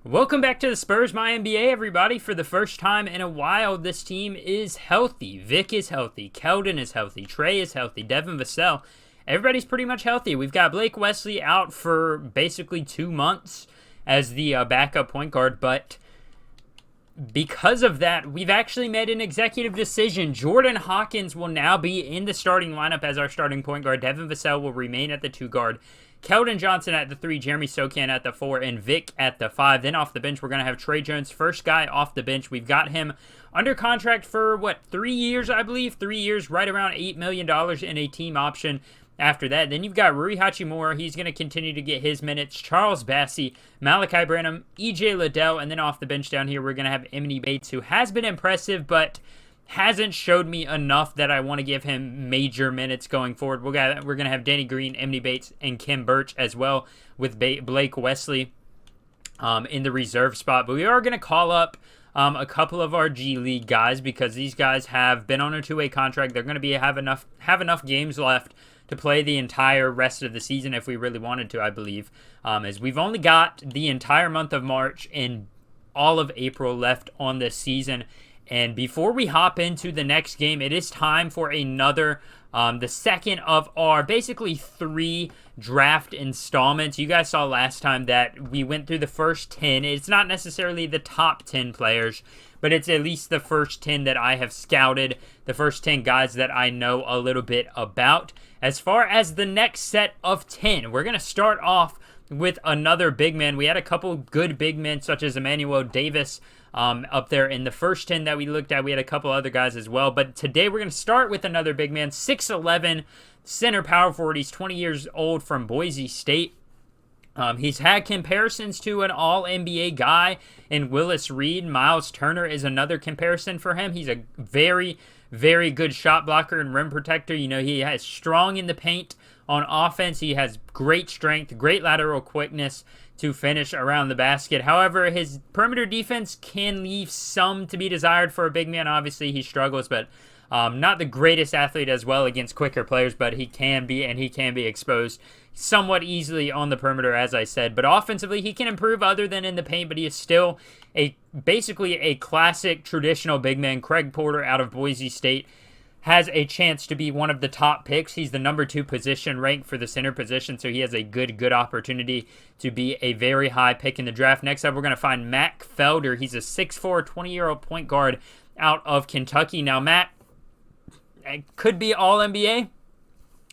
Welcome back to the Spurs MyNBA, everybody. For the first time in a while, this team is healthy. Vic is healthy. Keldon is healthy. Trey is healthy. Devin Vassell. Everybody's pretty much healthy. We've got Blake Wesley out for basically 2 months as the backup point guard, but because of that, we've actually made an executive decision. Jordan Hawkins will now be in the starting lineup as our starting point guard. Devin Vassell will remain at the 2 guard. Keldon Johnson at the 3, Jeremy Sochan at the 4, and Vic at the 5. Then off the bench, we're going to have Trey Jones, first guy off the bench. We've got him under contract for, 3 years, I believe? 3 years, right around $8 million in a team option after that. Then you've got Rui Hachimura. He's going to continue to get his minutes. Charles Bassey, Malachi Branham, EJ Liddell, and then off the bench down here, we're going to have Emily Bates, who has been impressive, but hasn't showed me enough that I want to give him major minutes going forward. We're going to have Danny Green, Emily Bates, and Kim Birch as well, with Blake Wesley in the reserve spot. But we are going to call up a couple of our G League guys because these guys have been on a 2-way contract. They're going to have enough games left to play the entire rest of the season if we really wanted to, I believe, as we've only got the entire month of March and all of April left on this season. And before we hop into the next game, it is time for another, the second of our basically 3 draft installments. You guys saw last time that we went through the first 10. It's not necessarily the top 10 players, but it's at least the first 10 that I have scouted, the first 10 guys that I know a little bit about. As far as the next set of 10, we're going to start off with another big man. We had a couple good big men, such as Emmanuel Davis, up there in the first 10 that we looked at. We had a couple other guys as well, but today we're going to start with another big man, 6'11", center power forward. He's 20 years old from Boise State. He's had comparisons to an all-NBA guy in Willis Reed. Miles Turner is another comparison for him. He's a very, very good shot blocker and rim protector. You know, he has strong in the paint on offense. He has great strength, great lateral quickness to finish around the basket. However, his perimeter defense can leave some to be desired for a big man. Obviously, he struggles, but not the greatest athlete as well against quicker players, but he can be, and he can be exposed somewhat easily on the perimeter, as I said. But offensively, he can improve other than in the paint, but he is still basically a classic traditional big man. Craig Porter out of Boise State has a chance to be one of the top picks. He's the number 2 position ranked for the center position, so he has a good opportunity to be a very high pick in the draft. Next up, we're going to find Matt Felder. He's a 6'4", 20-year-old point guard out of Kentucky. Now, Matt could be all-NBA.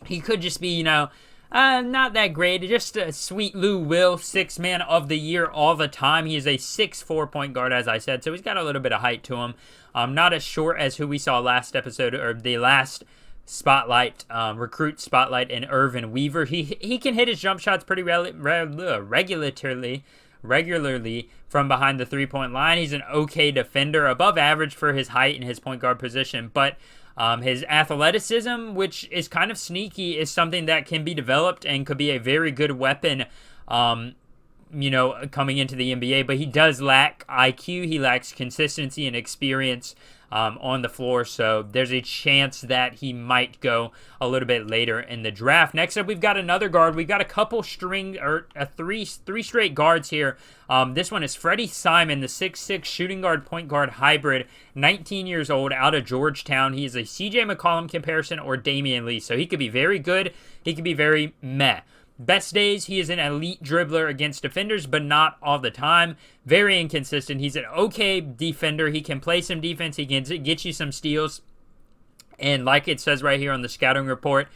He could just be, not that great. Just a sweet Lou Will, 6th man of the year all the time. He is a 6'4" point guard, as I said, so he's got a little bit of height to him. Not as short as who we saw last episode, or the last spotlight, recruit spotlight, in Irvin Weaver. He can hit his jump shots pretty regularly from behind the 3-point line. He's an okay defender, above average for his height and his point guard position, but his athleticism, which is kind of sneaky, is something that can be developed and could be a very good weapon, coming into the NBA. But he does lack IQ. He lacks consistency and experience on the floor. So there's a chance that he might go a little bit later in the draft. Next up, we've got another guard. We've got a couple three straight guards here. This one is Freddie Simon, the 6'6" shooting guard point guard hybrid, 19 years old, out of Georgetown. He is a CJ McCollum comparison or Damian Lee. So he could be very good. He could be very meh. Best days, he is an elite dribbler against defenders, but not all the time. Very inconsistent. He's an okay defender. He can play some defense. He can get you some steals. And like it says right here on the scouting report,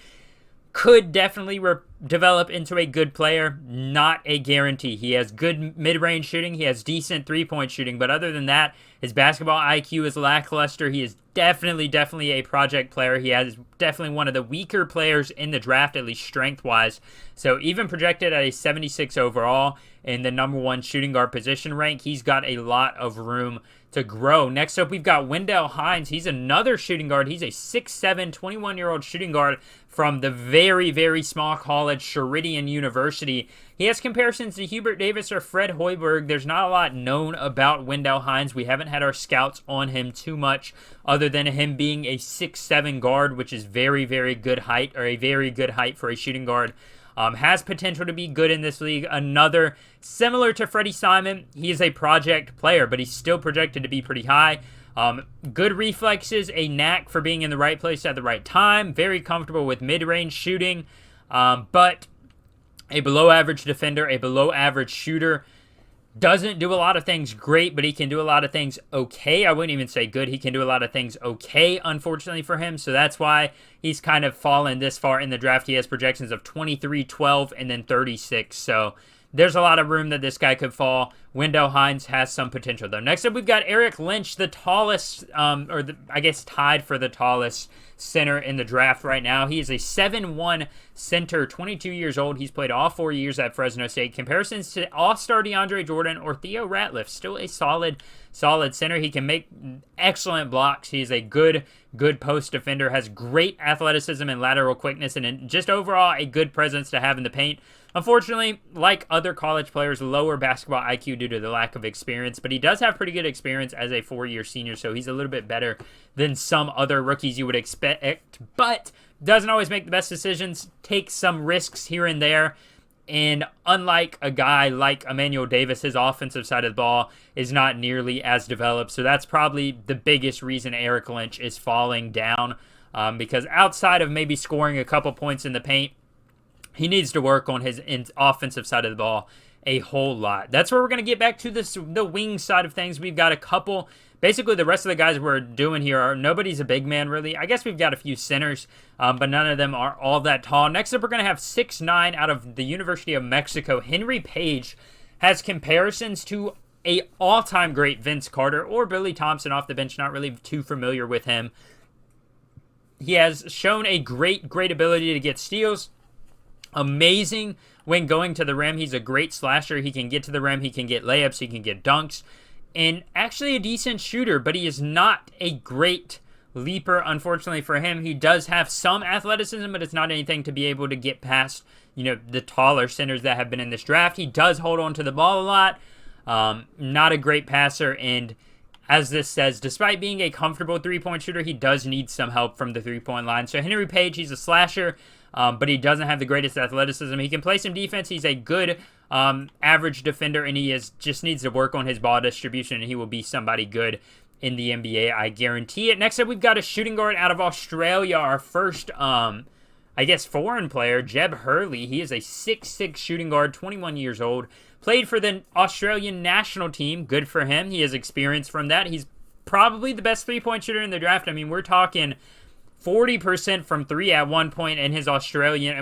could definitely develop into a good player. Not a guarantee. He has good mid-range shooting. He has decent three-point shooting. But other than that, his basketball IQ is lackluster. He is definitely a project player. He is definitely one of the weaker players in the draft, at least strength-wise. So even projected at a 76 overall in the number 1 shooting guard position rank, he's got a lot of room to grow. Next up, we've got Wendell Hines. He's another shooting guard. He's a 6'7", 21-year-old shooting guard from the very small college Sheridan University. He has comparisons to Hubert Davis or Fred Hoiberg. There's not a lot known about Wendell Hines. We haven't had our scouts on him too much, other than him being a 6'7" guard, which is very good height, or a very good height for a shooting guard. Has potential to be good in this league. Another, similar to Freddie Simon, he is a project player, but he's still projected to be pretty high. Good reflexes, a knack for being in the right place at the right time. Very comfortable with mid-range shooting, but a below-average defender, a below-average shooter. Doesn't do a lot of things great, but he can do a lot of things okay. I wouldn't even say good. He can do a lot of things okay, unfortunately for him. So that's why he's kind of fallen this far in the draft. He has projections of 23, 12, and then 36. So there's a lot of room that this guy could fall. Wendell Hines has some potential, though. Next up, we've got Eric Lynch, the tallest, I guess tied for the tallest center in the draft right now. He is a 7'1" center, 22 years old. He's played all 4 years at Fresno State. Comparisons to all-star DeAndre Jordan or Theo Ratliff, still a solid center. He can make excellent blocks. He's a good post defender, has great athleticism and lateral quickness, and just overall a good presence to have in the paint. Unfortunately, like other college players, lower basketball IQ due to the lack of experience, but he does have pretty good experience as a 4-year senior, so he's a little bit better than some other rookies you would expect, but doesn't always make the best decisions, takes some risks here and there, and unlike a guy like Emmanuel Davis, his offensive side of the ball is not nearly as developed, so that's probably the biggest reason Eric Lynch is falling down, because outside of maybe scoring a couple points in the paint, he needs to work on his offensive side of the ball a whole lot. That's where we're going to get back to the wing side of things. We've got a couple. Basically, the rest of the guys we're doing here are nobody's a big man, really. I guess we've got a few centers, but none of them are all that tall. Next up, we're going to have 6'9" out of the University of Mexico. Henry Page has comparisons to a all-time great Vince Carter or Billy Thompson off the bench. Not really too familiar with him. He has shown a great ability to get steals. Amazing when going to the rim. He's a great slasher. He can get to the rim. He can get layups. He can get dunks. And actually a decent shooter, but he is not a great leaper, unfortunately for him. He does have some athleticism, but it's not anything to be able to get past, the taller centers that have been in this draft. He does hold on to the ball a lot. Not a great passer, and as this says, despite being a comfortable three-point shooter, he does need some help from the three-point line. So Henry Page, he's a slasher, but he doesn't have the greatest athleticism. He can play some defense. He's a good average defender, and he just needs to work on his ball distribution, and he will be somebody good in the NBA. I guarantee it. Next up, we've got a shooting guard out of Australia, our first, foreign player, Jeb Hurley. He is a 6'6" shooting guard, 21 years old. Played for the Australian national team. Good for him. He has experience from that. He's probably the best three-point shooter in the draft. I mean, we're talking 40% from three at one point in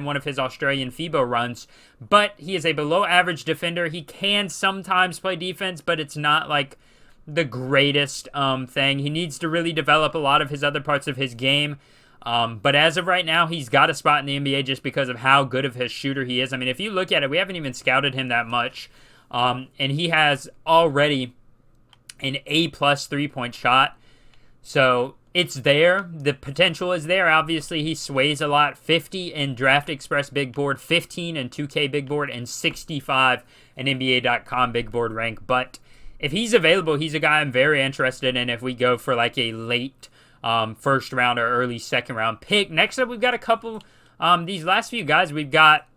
one of his Australian FIBA runs. But he is a below-average defender. He can sometimes play defense, but it's not like the greatest thing. He needs to really develop a lot of his other parts of his game. But as of right now, he's got a spot in the NBA just because of how good of his shooter he is. I mean, if you look at it, we haven't even scouted him that much. And he has already an A+ three-point shot. So it's there. The potential is there. Obviously, he sways a lot. 50 in Draft Express Big Board, 15 in 2K Big Board, and 65 in NBA.com Big Board rank. But if he's available, he's a guy I'm very interested in if we go for like a late first round or early second round pick. Next up, we've got a couple, these last few guys, we've got,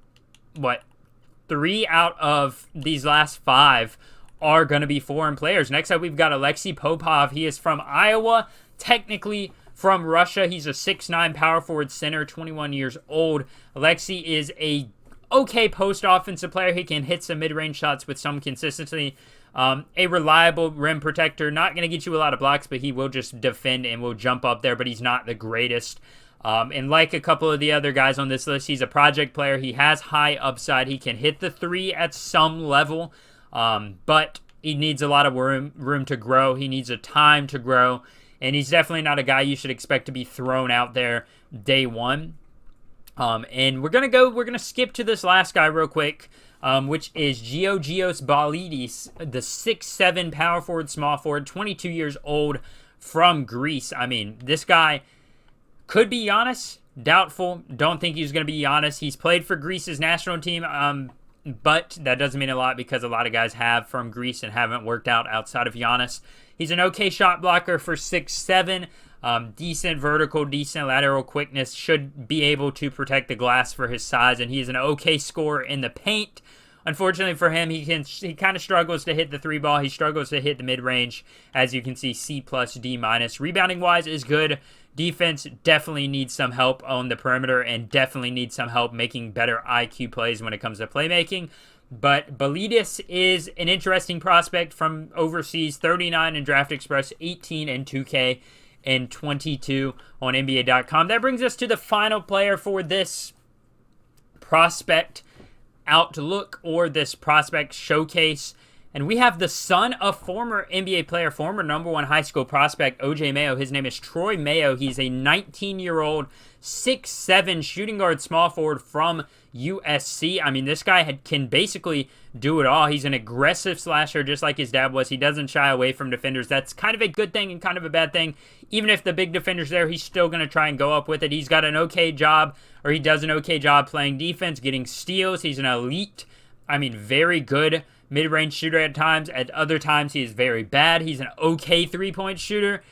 3 out of these last 5 are going to be foreign players. Next up, we've got Alexei Popov. He is from Iowa, technically from Russia. He's a 6'9" power forward center, 21 years old. Alexei is a okay post offensive player. He can hit some mid-range shots with some consistency. A reliable rim protector, not going to get you a lot of blocks, but he will just defend and will jump up there, but he's not the greatest. And like a couple of the other guys on this list, he's a project player. He has high upside. He can hit the three at some level, but he needs a lot of room to grow. He needs a time to grow, and he's definitely not a guy you should expect to be thrown out there day one. And we're going to skip to this last guy real quick. Which is Georgios Balidis, the 6'7" power forward, small forward, 22 years old from Greece. I mean, this guy could be Giannis. Doubtful. Don't think he's going to be Giannis. He's played for Greece's national team, but that doesn't mean a lot because a lot of guys have from Greece and haven't worked out outside of Giannis. He's an okay shot blocker for 6'7". Decent vertical, decent lateral quickness, should be able to protect the glass for his size, and he's an okay scorer in the paint. Unfortunately for him, he kind of struggles to hit the three ball. He struggles to hit the mid-range. As you can see, C+, D-. Rebounding-wise is good. Defense definitely needs some help on the perimeter and definitely needs some help making better IQ plays when it comes to playmaking. But Belidis is an interesting prospect from overseas, 39 in Draft Express, 18 in 2K, and 22 on NBA.com. That brings us to the final player for this prospect outlook or this prospect showcase. And we have the son of former NBA player, former #1 high school prospect, OJ Mayo. His name is Troy Mayo. He's a 19-year-old, 6'7" shooting guard small forward from USC. I mean, this guy can basically do it all. He's an aggressive slasher just like his dad was. He doesn't shy away from defenders. That's kind of a good thing and kind of a bad thing. Even if the big defender's there, he's still going to try and go up with it. He's got an okay job, or he does an okay job playing defense, getting steals. He's an elite, very good mid-range shooter at times. At other times, he is very bad. He's an okay three-point shooter,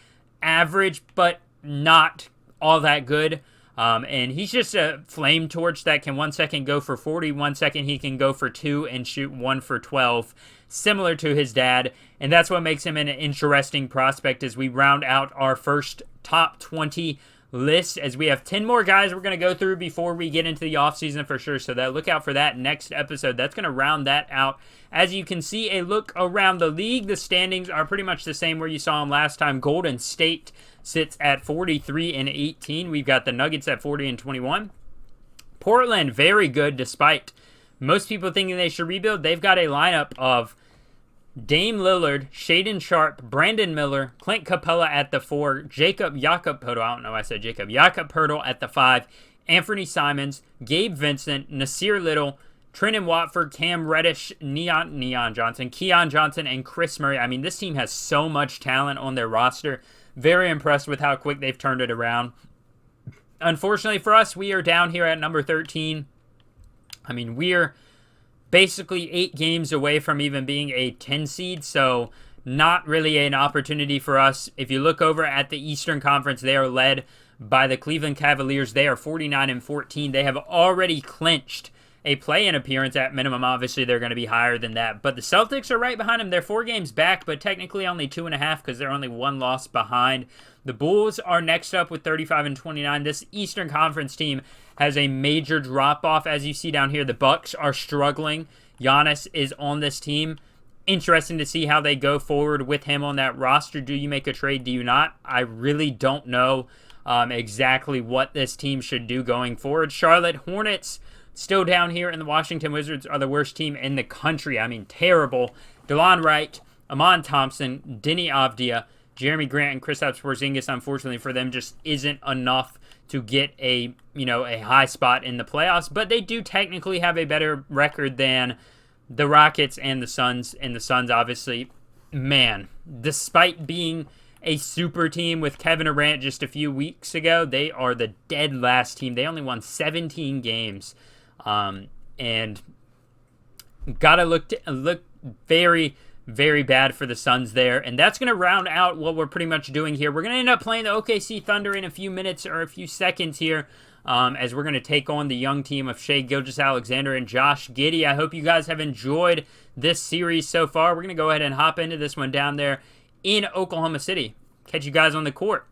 average, but not all that good. And he's just a flame torch that can 1 second go for 40, 1 second he can go for 2 and shoot 1 for 12, similar to his dad. And that's what makes him an interesting prospect as we round out our first top 20 list, as we have 10 more guys we're going to go through before we get into the offseason for sure. So look out for that next episode. That's going to round that out. As you can see, a look around the league, the standings are pretty much the same where you saw them last time. Golden State sits at 43 and 18. We've got the Nuggets at 40 and 21. Portland, very good despite most people thinking they should rebuild. They've got a lineup of Dame Lillard, Shaedon Sharpe, Brandon Miller, Clint Capella at the 4, Jakob Poeltl, I don't know why I said Jacob, Poeltl at the 5, Anthony Simons, Gabe Vincent, Nasir Little, Trenton Watford, Cam Reddish, Keon Johnson, and Chris Murray. This team has so much talent on their roster. Very impressed with how quick they've turned it around. Unfortunately for us, we are down here at number 13. We're basically 8 games away from even being a 10 seed, so not really an opportunity for us. If you look over at the Eastern Conference, they are led by the Cleveland Cavaliers. They are 49 and 14. They have already clinched a play-in appearance at minimum. Obviously, they're going to be higher than that. But the Celtics are right behind them. They're 4 games back, but technically only 2.5 because they're only 1 loss behind. The Bulls are next up with 35 and 29. This Eastern Conference team has a major drop-off. As you see down here, the Bucks are struggling. Giannis is on this team. Interesting to see how they go forward with him on that roster. Do you make a trade? Do you not? I really don't know exactly what this team should do going forward. Charlotte Hornets still down here, and the Washington Wizards are the worst team in the country. Terrible. DeLon Wright, Amon Thompson, Denny Avdia, Jeremy Grant, and Kristaps Porzingis, unfortunately for them, just isn't enough to get a high spot in the playoffs. But they do technically have a better record than the Rockets and the Suns. And the Suns, obviously, despite being a super team with Kevin Durant just a few weeks ago, they are the dead last team. They only won 17 games. And gotta look very, very bad for the Suns there. And that's going to round out what we're pretty much doing here. We're going to end up playing the OKC Thunder in a few minutes or a few seconds here, as we're going to take on the young team of Shai Gilgeous-Alexander and Josh Giddey. I hope you guys have enjoyed this series so far. We're going to go ahead and hop into this one down there in Oklahoma City. Catch you guys on the court.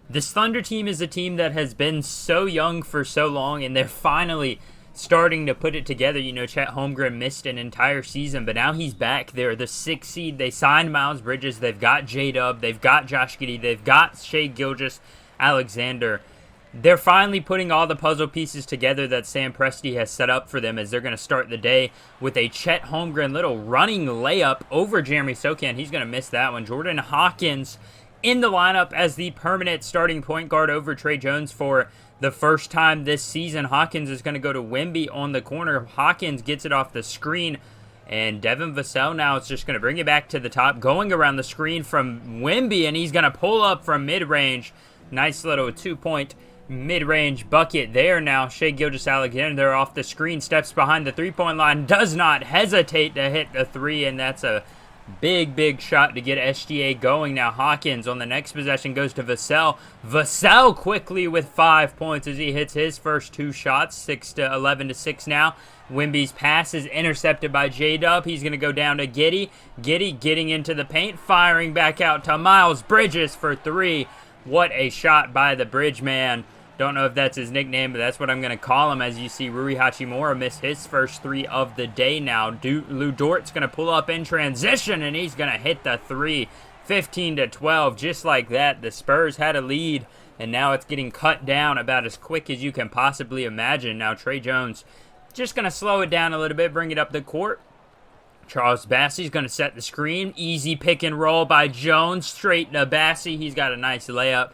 This Thunder team is a team that has been so young for so long, and they're finally starting to put it together. Chet Holmgren missed an entire season, but now he's back. They're the 6th seed. They signed Miles Bridges. They've got J-Dub. They've got Josh Giddey. They've got Shai Gilgeous-Alexander. They're finally putting all the puzzle pieces together that Sam Presti has set up for them, as they're going to start the day with a Chet Holmgren little running layup over Jeremy Sochan. He's going to miss that one. Jordan Hawkins in the lineup as the permanent starting point guard over Trey Jones for the first time this season. Hawkins is going to go to Wemby on the corner. Hawkins gets it off the screen, and Devin Vassell now is just going to bring it back to the top, going around the screen from Wemby, and he's going to pull up from mid-range. Nice little 2-point mid-range bucket there. Now Shai Gilgeous-Alexander off the screen, steps behind the 3-point line, does not hesitate to hit the 3, and that's a Big shot to get SGA going. Now Hawkins on the next possession goes to Vassell. Vassell quickly with 5 points as he hits his first 2 shots. 11 to 6 now. Wemby's pass is intercepted by J-Dub. He's going to go down to Giddey. Giddey getting into the paint, firing back out to Miles Bridges for 3. What a shot by the Bridge man. Don't know if that's his nickname, but that's what I'm going to call him, as you see Rui Hachimura miss his first 3 of the day now. Lou Dort's going to pull up in transition, and he's going to hit the 3. 15 to 12, just like that. The Spurs had a lead, and now it's getting cut down about as quick as you can possibly imagine. Now Trey Jones just going to slow it down a little bit, bring it up the court. Charles Bassey's going to set the screen. Easy pick and roll by Jones, straight to Bassey. He's got a nice layup.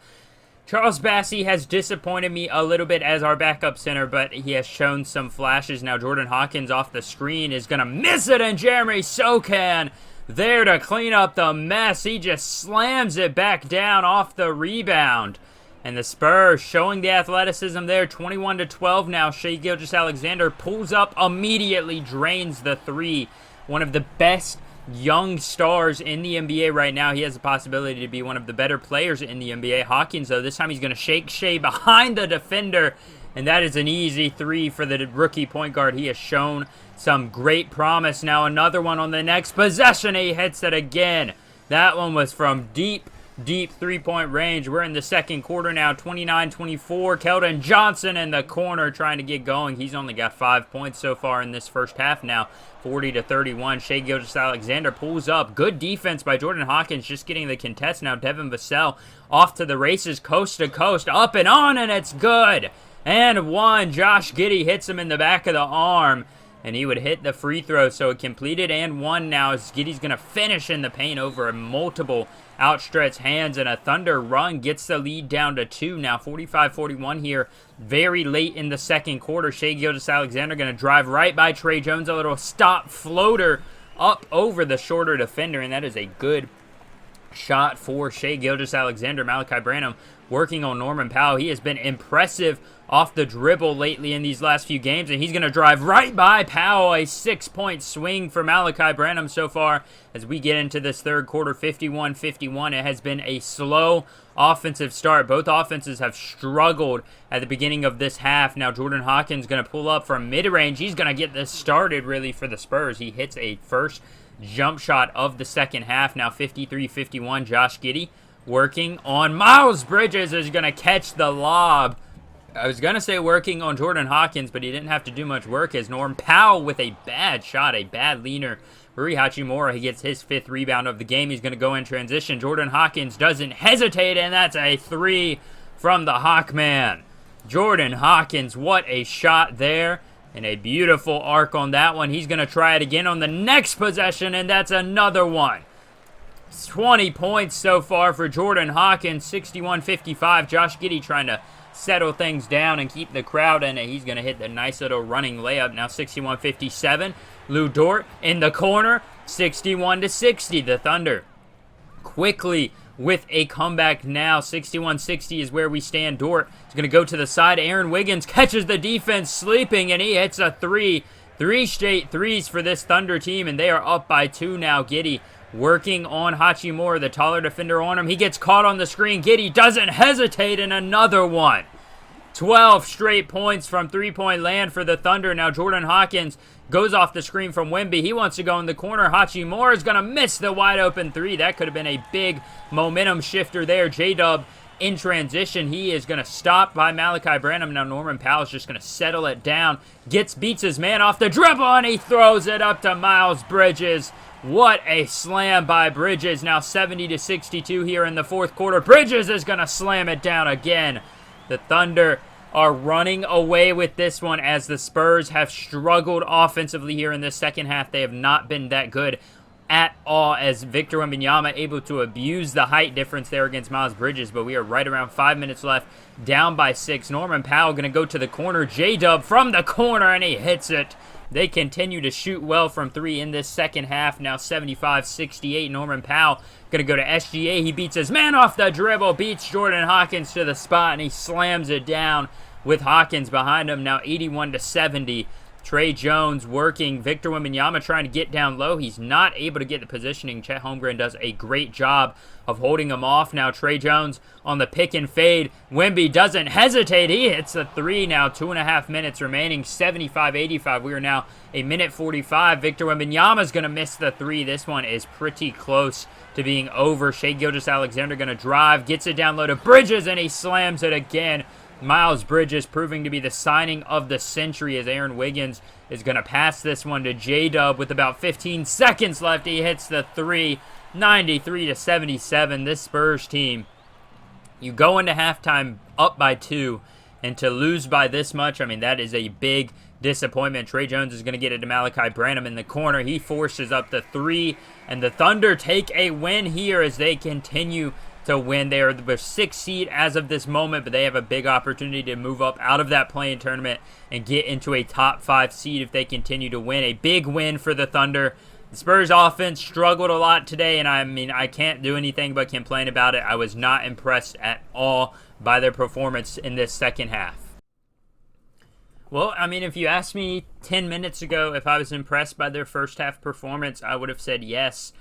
Charles Bassey has disappointed me a little bit as our backup center, but he has shown some flashes. Now Jordan Hawkins off the screen is going to miss it, and Jeremy Sochan there to clean up the mess. He just slams it back down off the rebound. And the Spurs showing the athleticism there, 21 to 12 now. Shai Gilgeous-Alexander pulls up immediately, drains the 3. One of the best young stars in the NBA right now. He has the possibility to be one of the better players in the NBA. Hawkins, though, this time he's going to shake Shai behind the defender, and that is an easy 3 for the rookie point guard. He has shown some great promise. Now another one on the next possession. He hits it again. That one was from deep 3-point range. We're in the second quarter now, 29-24. Keldon Johnson in the corner trying to get going. He's only got 5 points so far in this first half now, 40 to 31. Shai Gilgeous-Alexander pulls up. Good defense by Jordan Hawkins, just getting the contest now. Devin Vassell off to the races, coast to coast, up and on, and it's good. And 1. Josh Giddey hits him in the back of the arm, and he would hit the free throw, so it completed and 1 now as Giddey's going to finish in the paint over multiple outstretched hands, and a Thunder run gets the lead down to 2 now, 45-41 here, very late in the second quarter. Shai Gilgeous-Alexander going to drive right by Trey Jones, a little stop floater up over the shorter defender, and that is a good shot for Shai Gilgeous-Alexander. Malachi Branham working on Norman Powell. He has been impressive off the dribble lately in these last few games, and he's going to drive right by Powell. A 6-point swing for Malachi Branham so far as we get into this third quarter, 51-51. It has been a slow offensive start. Both offenses have struggled at the beginning of this half. Now Jordan Hawkins going to pull up from mid-range. He's going to get this started really for the Spurs. He hits a first jump shot of the second half. Now 53-51. Josh Giddey working on Miles Bridges is going to catch the lob. I was going to say working on Jordan Hawkins, but he didn't have to do much work as Norm Powell with a bad shot, a bad leaner. Rui Hachimura, he gets his 5th rebound of the game. He's going to go in transition. Jordan Hawkins doesn't hesitate, and that's a 3 from the Hawkman. Jordan Hawkins, what a shot there, and a beautiful arc on that one. He's going to try it again on the next possession, and that's another one. 20 points so far for Jordan Hawkins, 61-55. Josh Giddey trying to settle things down and keep the crowd in it. He's going to hit the nice little running layup now, 61-57. Lou Dort in the corner, 61-60. The Thunder quickly with a comeback now. 61-60 is where we stand. Dort is going to go to the side. Aaron Wiggins catches the defense sleeping, and he hits a 3. 3 straight threes for this Thunder team, and they are up by 2 now. Giddey working on Hachimura, the taller defender on him. He gets caught on the screen. Giddey doesn't hesitate, and another one. 12 straight points from three-point land for the Thunder. Now Jordan Hawkins goes off the screen from Wemby. He wants to go in the corner. Hachimura is going to miss the wide-open 3. That could have been a big momentum shifter there. J-Dub in transition. He is going to stop by Malachi Branham. Now Norman Powell is just going to settle it down. Beats his man off the dribble, and he throws it up to Miles Bridges. What a slam by Bridges. Now 70-62 here in the fourth quarter. Bridges is going to slam it down again. The Thunder are running away with this one as the Spurs have struggled offensively here in the second half. They have not been that good at all as Victor Wembanyama able to abuse the height difference there against Miles Bridges, but we are right around 5 minutes left, down by 6. Norman Powell going to go to the corner. J-Dub from the corner, and he hits it. They continue to shoot well from 3 in this second half. Now 75-68. Norman Powell going to go to SGA. He beats his man off the dribble, beats Jordan Hawkins to the spot, and he slams it down with Hawkins behind him. Now 81-70. Trey Jones working. Victor Wembanyama trying to get down low. He's not able to get the positioning. Chet Holmgren does a great job of holding him off. Now Trey Jones on the pick and fade. Wemby doesn't hesitate. He hits a three now. 2.5 minutes remaining. 75-85. We are now a minute 45. Victor Wembanyama's going to miss the three. This one is pretty close to being over. Shai Gilgeous-Alexander going to drive. Gets it down low to Bridges, and he slams it again. Miles Bridges proving to be the signing of the century as Aaron Wiggins is going to pass this one to J-Dub with about 15 seconds left. He hits the three, 93-77. This Spurs team, you go into halftime up by 2, and to lose by this much, I mean, that is a big disappointment. Trey Jones is going to get it to Malachi Branham in the corner. He forces up the 3, and the Thunder take a win here as they continue to win. They are the 6th seed as of this moment, but they have a big opportunity to move up out of that play-in tournament and get into a top 5 seed if they continue to win. A big win for the Thunder. The Spurs offense struggled a lot today, and I mean, I can't do anything but complain about it. I was not impressed at all by their performance in this second half. Well, I mean, if you asked me 10 minutes ago if I was impressed by their first half performance, I would have said yes.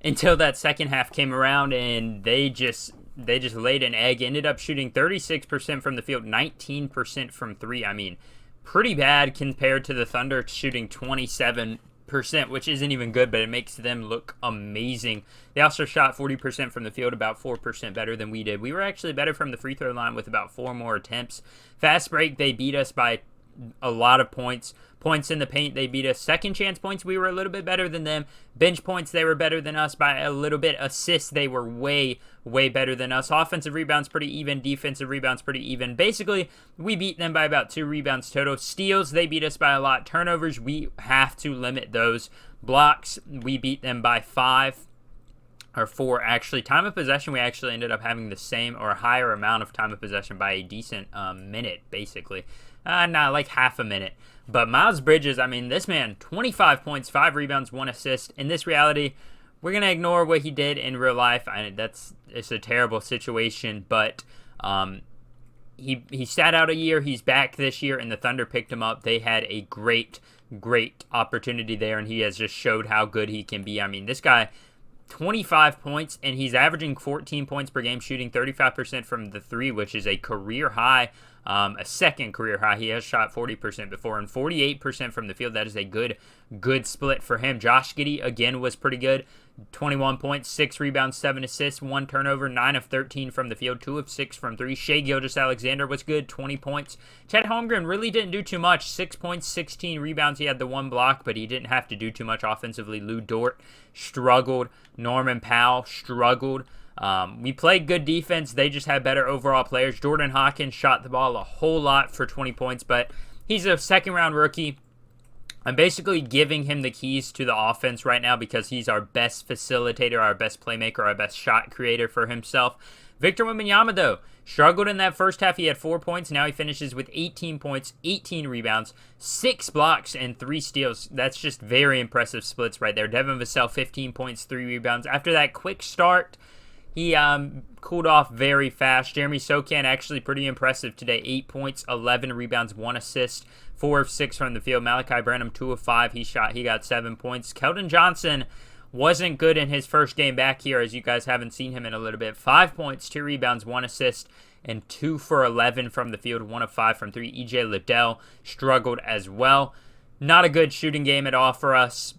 Until that second half came around, and they just laid an egg. Ended up shooting 36% from the field, 19% from 3. I mean, pretty bad compared to the Thunder shooting 27%, which isn't even good, but it makes them look amazing. They also shot 40% from the field, about 4% better than we did. We were actually better from the free throw line with about 4 more attempts. Fast break, they beat us by a lot of points. Points in the paint, they beat us. Second chance points, we were a little bit better than them. Bench points, they were better than us by a little bit. Assists, they were way better than us. Offensive rebounds, pretty even. Defensive rebounds, pretty even. Basically, we beat them by about 2 rebounds total. Steals, they beat us by a lot. Turnovers, we have to limit those. Blocks, we beat them by 5. Or 4, actually. Time of possession, we actually ended up having the same or higher amount of time of possession by a decent minute, basically. Not like half a minute. But Miles Bridges, I mean, this man, 25 points, 5 rebounds, 1 assist. In this reality, we're going to ignore what he did in real life. It's a terrible situation, but he sat out a year. He's back this year, and the Thunder picked him up. They had a great opportunity there, and he has just showed how good he can be. I mean, this guy, 25 points, and he's averaging 14 points per game, shooting 35% from the 3, which is a career high. A second career high. He has shot 40% before and 48% from the field. That is a good split for him. Josh Giddey, again, was pretty good. 21 points, 6 rebounds, 7 assists, 1 turnover, 9 of 13 from the field, 2 of 6 from 3. Shai Gilgeous-Alexander was good, 20 points. Chet Holmgren really didn't do too much. 6 points, 16 rebounds. He had the 1 block, but he didn't have to do too much offensively. Lou Dort struggled. Norman Powell struggled. We played good defense. They just had better overall players. Jordan Hawkins shot the ball a whole lot for 20 points, but he's a second-round rookie. I'm basically giving him the keys to the offense right now because he's our best facilitator, our best playmaker, our best shot creator for himself. Victor Wembanyama, though, struggled in that first half. He had 4 points. Now he finishes with 18 points, 18 rebounds, 6 blocks, and 3 steals. That's just very impressive splits right there. Devin Vassell, 15 points, 3 rebounds. After that quick start, he cooled off very fast. Jeremy Sochan actually pretty impressive today. 8 points, 11 rebounds, 1 assist, 4 of 6 from the field. Malachi Branham, 2 of 5. He got 7 points. Keldon Johnson wasn't good in his first game back here, as you guys haven't seen him in a little bit. 5 points, 2 rebounds, 1 assist, and 2 for 11 from the field. 1 of 5 from 3. EJ Liddell struggled as well. Not a good shooting game at all for us.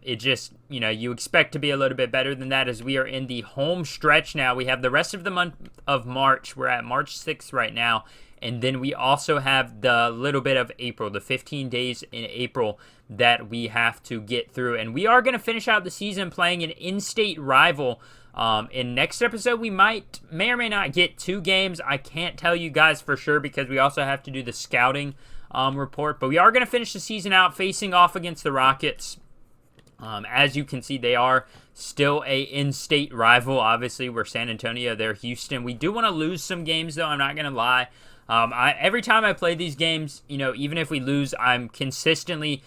It just, you expect to be a little bit better than that as we are in the home stretch now. We have the rest of the month of March. We're at March 6th right now. And then we also have the little bit of April, the 15 days in April that we have to get through. And we are going to finish out the season playing an in-state rival. In next episode, we may or may not get 2 games. I can't tell you guys for sure because we also have to do the scouting report. But we are going to finish the season out facing off against the Rockets. As you can see, they are still a in-state rival. Obviously, we're San Antonio, they're Houston. We do want to lose some games, though. I'm not going to lie. Every time I play these games, even if we lose, I'm consistently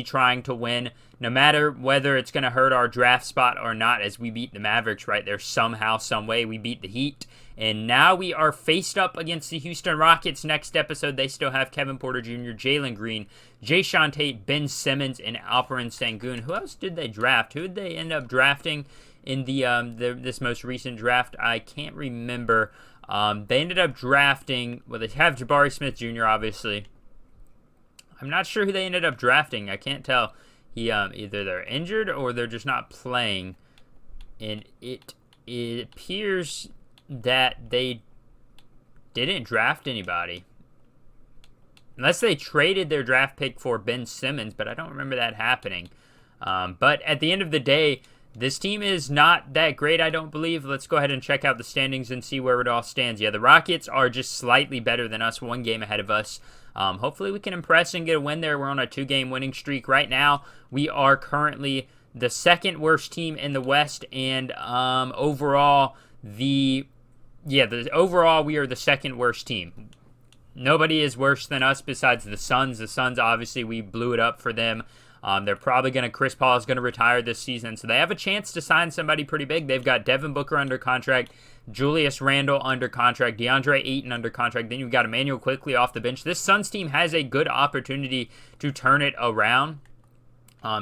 trying to win, no matter whether it's going to hurt our draft spot or not, as we beat the Mavericks right there somehow, some way. We beat the Heat, And now we are faced up against the Houston Rockets next episode. They still have Kevin Porter Jr., Jalen Green, Jayshawn Tate, Ben Simmons, and Alperen Sengun. Who else did they draft? Who did they end up drafting in this most recent draft? I can't remember. They ended up drafting, well, they have Jabari Smith Jr., obviously. I'm not sure who they ended up drafting. I can't tell. Either they're injured or they're just not playing. And it appears that they didn't draft anybody. Unless they traded their draft pick for Ben Simmons, but I don't remember that happening. But at the end of the day, this team is not that great, I don't believe. Let's go ahead and check out the standings and see where it all stands. Yeah, the Rockets are just slightly better than us, one game ahead of us. Hopefully we can impress and get a win there. We're on a 2-game winning streak right now. We are currently the second worst team in the West, and overall we are the second worst team. Nobody is worse than us besides the Suns. The Suns, obviously, we blew it up for them. They're probably Chris Paul is going to retire this season, so they have a chance to sign somebody pretty big. They've got Devin Booker under contract, Julius Randle under contract, DeAndre Ayton under contract. Then you've got Emmanuel Quickley off the bench. This Suns team has a good opportunity to turn it around.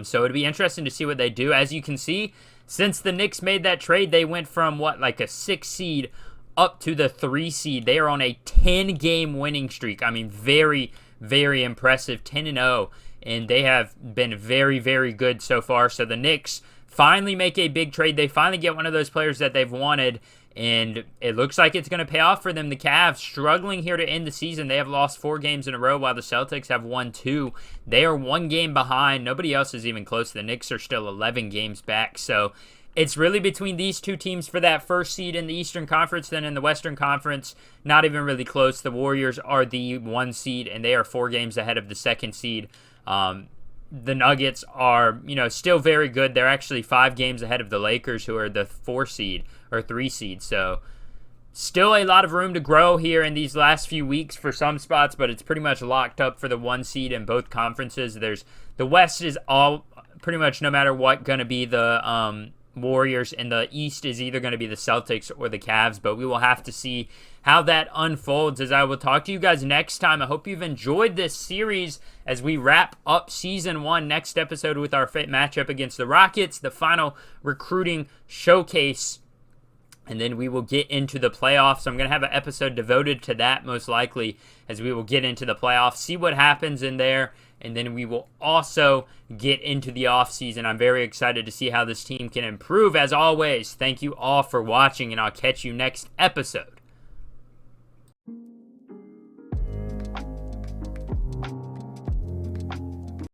So it'd be interesting to see what they do. As you can see, since the Knicks made that trade, they went from a 6 seed up to the 3 seed. They are on a 10-game winning streak. I mean, very, very impressive, 10-0. And they have been very, very good so far. So the Knicks finally make a big trade. They finally get one of those players that they've wanted. And it looks like it's going to pay off for them. The Cavs struggling here to end the season. They have lost 4 games in a row while the Celtics have won 2. They are 1 game behind. Nobody else is even close. The Knicks are still 11 games back. So it's really between these two teams for that first seed in the Eastern Conference. Then in the Western Conference, not even really close. The Warriors are the 1 seed, and they are 4 games ahead of the 2nd seed. The Nuggets are, still very good. They're actually 5 games ahead of the Lakers, who are the 4 seed or 3 seed. So still a lot of room to grow here in these last few weeks for some spots, but it's pretty much locked up for the 1 seed in both conferences. The West is all pretty much, no matter what, going to be the Warriors, and the East is either going to be the Celtics or the Cavs, but we will have to see how that unfolds. As I will talk to you guys next time. I hope you've enjoyed this series as we wrap up Season 1. Next episode with our matchup against the Rockets, the final recruiting showcase, and then we will get into the playoffs. I'm going to have an episode devoted to that most likely, as we will get into the playoffs, see what happens in there, and then we will also get into the offseason. I'm very excited to see how this team can improve. As always, thank you all for watching, and I'll catch you next episode.